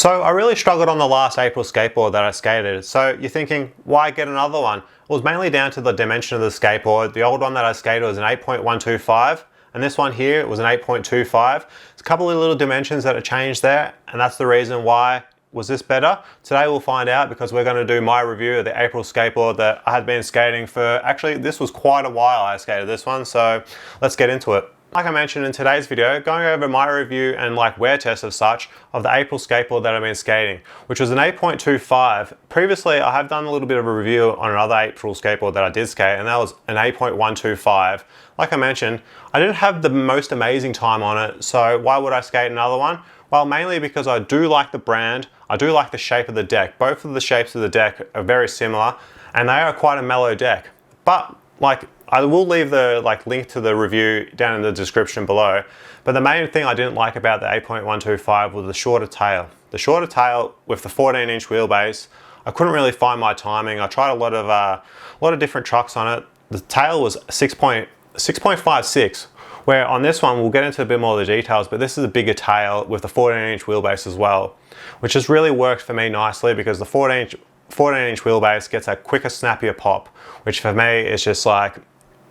So I really struggled on the last April skateboard that I skated. So you're thinking, why get another one? It was mainly down to the dimension of the skateboard. The old one that I skated was an 8.125, and this one here was an 8.25. There's a couple of little dimensions that have changed there, and that's the reason why was this better. Today we'll find out, because we're going to do my review of the April skateboard that I had been skating for, actually this was quite a while I skated this one, so let's get into it. Like I mentioned in today's video, going over my review and like wear test of such of the April skateboard that I've been skating, which was an 8.25. Previously, I have done a little bit of a review on another April skateboard that I did skate, and that was an 8.125. Like I mentioned, I didn't have the most amazing time on it, so why would I skate another one? Well, mainly because I do like the brand, I do like the shape of the deck. Both of the shapes of the deck are very similar, and they are quite a mellow deck. But like, I will leave the link to the review down in the description below. But the main thing I didn't like about the 8.125 was the shorter tail. The shorter tail with the 14-inch wheelbase, I couldn't really find my timing. I tried a lot of different trucks on it. The tail was 6.56, where on this one we'll get into a bit more of the details, but this is a bigger tail with the 14-inch wheelbase as well, which has really worked for me nicely, because the 14-inch wheelbase gets a quicker, snappier pop, which for me is just like,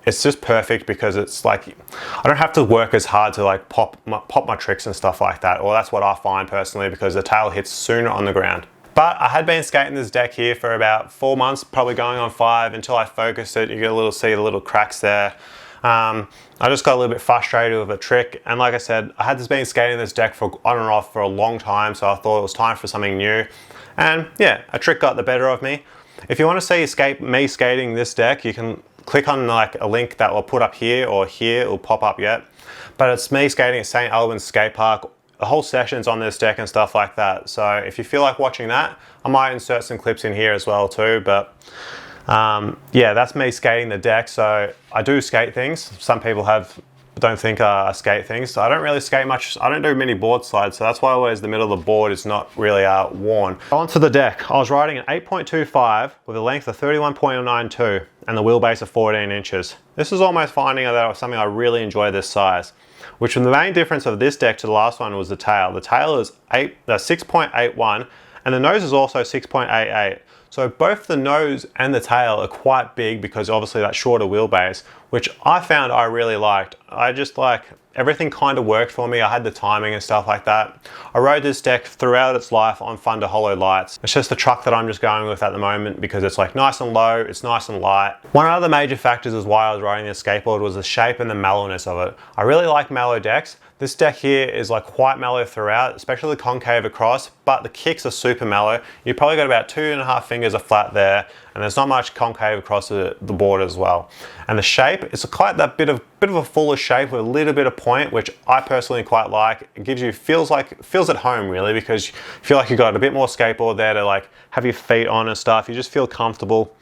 it's just perfect, because it's like, I don't have to work as hard to like pop my tricks and stuff like that, or that's what I find personally, because the tail hits sooner on the ground. But I had been skating this deck here for about 4 months, probably going on 5, until I focused it. You get see the little cracks there. I just got a little bit frustrated with a trick, and like I said, I had been skating this deck for on and off for a long time, so I thought it was time for something new. And yeah, a trick got the better of me. If you want to see me skating this deck, you can click on like a link that will put up here, or here, it'll pop up yet. But it's me skating at St. Albans Skate Park. The whole session's on this deck and stuff like that. So if you feel like watching that, I might insert some clips in here as well too. But yeah, that's me skating the deck. So I do skate things. Some people don't think I skate things. So I don't really skate much. I don't do many board slides, so that's why always the middle of the board is not really worn. Onto the deck. I was riding an 8.25 with a length of 31.92 and the wheelbase of 14 inches. This is almost finding that it was something I really enjoy this size, which the main difference of this deck to the last one was the tail. The tail is 6.81 and the nose is also 6.88. So both the nose and the tail are quite big, because obviously that shorter wheelbase, which I found I really liked. I just like, everything kind of worked for me. I had the timing and stuff like that. I rode this deck throughout its life on Thunder Hollow lights. It's just the truck that I'm just going with at the moment, because it's like nice and low, it's nice and light. One of the major factors as why I was riding this skateboard was the shape and the mellowness of it. I really like mellow decks. This deck here is like quite mellow throughout, especially the concave across, but the kicks are super mellow. You've probably got about 2.5 fingers of flat there, and there's not much concave across the board as well. And the shape, it's quite that bit of a fuller shape with a little bit of point, which I personally quite like. It gives you, feels at home really, because you feel like you've got a bit more skateboard there to like have your feet on and stuff. You just feel comfortable.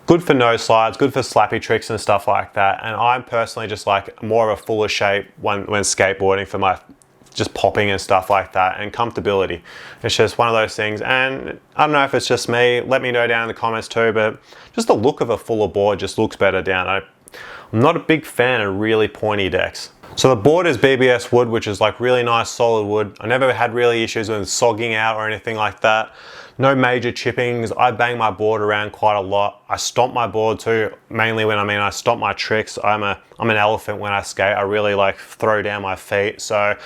Good for nose slides, good for slappy tricks and stuff like that. And I'm personally just like more of a fuller shape when skateboarding, for my just popping and stuff like that, and comfortability. It's just one of those things. And I don't know if it's just me, let me know down in the comments too, but just the look of a fuller board just looks better down. I'm not a big fan of really pointy decks. So the board is BBS wood, which is like really nice solid wood. I never had really issues with sogging out or anything like that. No major chippings. I bang my board around quite a lot. I stomp my board too, mainly when I stomp my tricks. I'm an elephant when I skate. I really like throw down my feet. So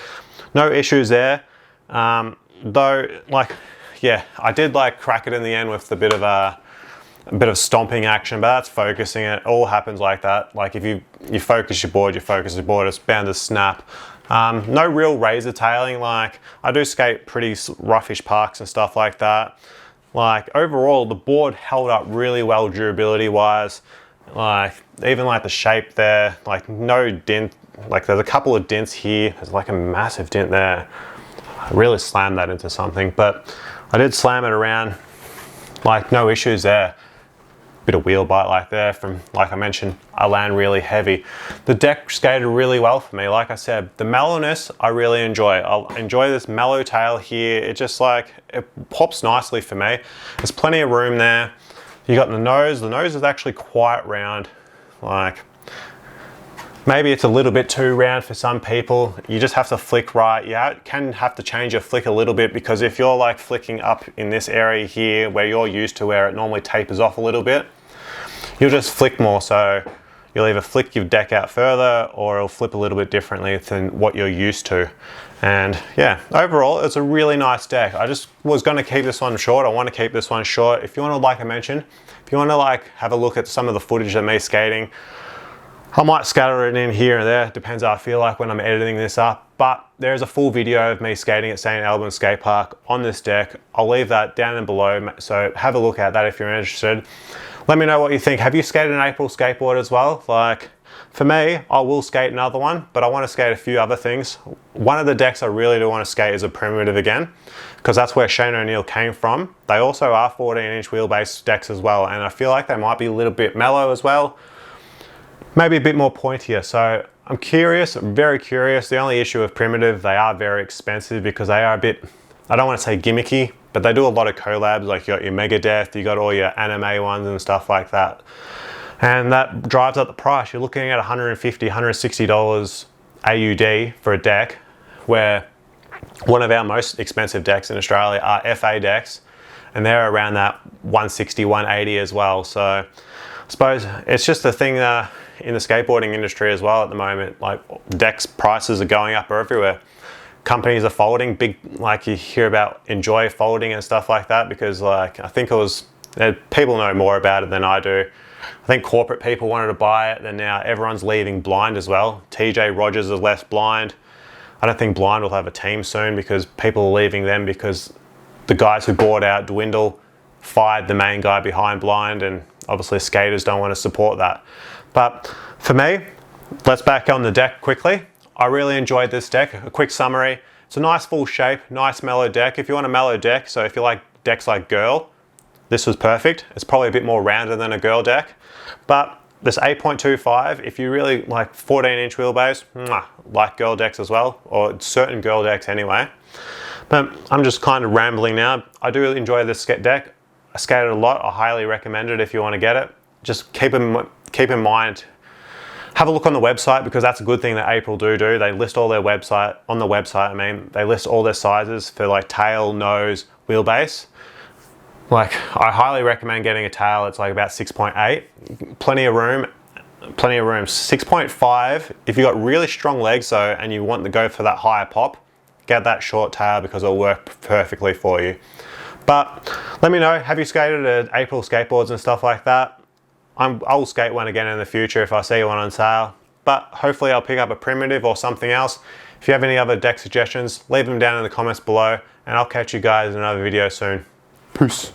no issues there. Though, like, yeah, I did like crack it in the end with a bit of stomping action, but that's focusing. It all happens like that. Like if you focus your board, it's bound to snap. No real razor tailing. Like, I do skate pretty roughish parks and stuff like that. Like overall, the board held up really well durability wise. Like even like the shape there, like no dent. Like there's a couple of dents here. There's like a massive dent there. I really slammed that into something, but I did slam it around. Like no issues there. Bit of wheel bite like there from, like I mentioned, I land really heavy. The deck skated really well for me. Like I said, the mellowness I really enjoy. I'll enjoy this mellow tail here. It just like, it pops nicely for me. There's plenty of room there. You got the nose is actually quite round. Like Maybe it's a little bit too round for some people. You just have to flick right. You can have to change your flick a little bit, because if you're like flicking up in this area here where you're used to, where it normally tapers off a little bit, you'll just flick more. So you'll either flick your deck out further, or it'll flip a little bit differently than what you're used to. And yeah, overall, it's a really nice deck. I just was going to keep this one short. I want to keep this one short. If you want to, like I mentioned, if you want to like have a look at some of the footage of me skating, I might scatter it in here and there, depends how I feel like when I'm editing this up. But there's a full video of me skating at St. Albans Skate Park on this deck. I'll leave that down and below, so have a look at that if you're interested. Let me know what you think. Have you skated an April skateboard as well? Like, for me, I will skate another one, but I want to skate a few other things. One of the decks I really do want to skate is a primitive again, because that's where Shane O'Neill came from. They also are 14-inch wheelbase decks as well, and I feel like they might be a little bit mellow as well. Maybe a bit more pointier. So I'm curious, I'm very curious. The only issue with primitive, they are very expensive because they are a bit, I don't want to say gimmicky, but they do a lot of collabs. Like you got your Megadeth, you got all your anime ones and stuff like that. And that drives up the price. You're looking at $150, $160 AUD for a deck, where one of our most expensive decks in Australia are FA decks, and they're around that 160, 180 as well. So I suppose it's just a thing in the skateboarding industry as well at the moment. Like, decks prices are going up everywhere. Companies are folding, like you hear about Enjoy folding and stuff like that, because like I think it was, people know more about it than I do. I think corporate people wanted to buy it, then now everyone's leaving Blind as well. TJ Rogers has left Blind. I don't think Blind will have a team soon, because people are leaving them because the guys who bought out Dwindle fired the main guy behind Blind, and obviously skaters don't want to support that. But for me, let's back on the deck quickly. I really enjoyed this deck. A quick summary. It's a nice full shape, nice mellow deck. If you want a mellow deck, so if you like decks like Girl, this was perfect. It's probably a bit more rounded than a Girl deck. But this 8.25, if you really like 14-inch wheelbase, like Girl decks as well, or certain Girl decks anyway. But I'm just kind of rambling now. I do enjoy this deck. I skated a lot. I highly recommend it if you want to get it. Just keep in mind, have a look on the website, because that's a good thing that April do. They list all their website, on the website, I mean, they list all their sizes for like tail, nose, wheelbase. Like, I highly recommend getting a tail. It's like about 6.8, plenty of room. 6.5, if you've got really strong legs though, and you want to go for that higher pop, get that short tail, because it'll work perfectly for you. But let me know, have you skated at April skateboards and stuff like that? I'll skate one again in the future if I see one on sale, but hopefully I'll pick up a primitive or something else. If you have any other deck suggestions, leave them down in the comments below, and I'll catch you guys in another video soon. Peace.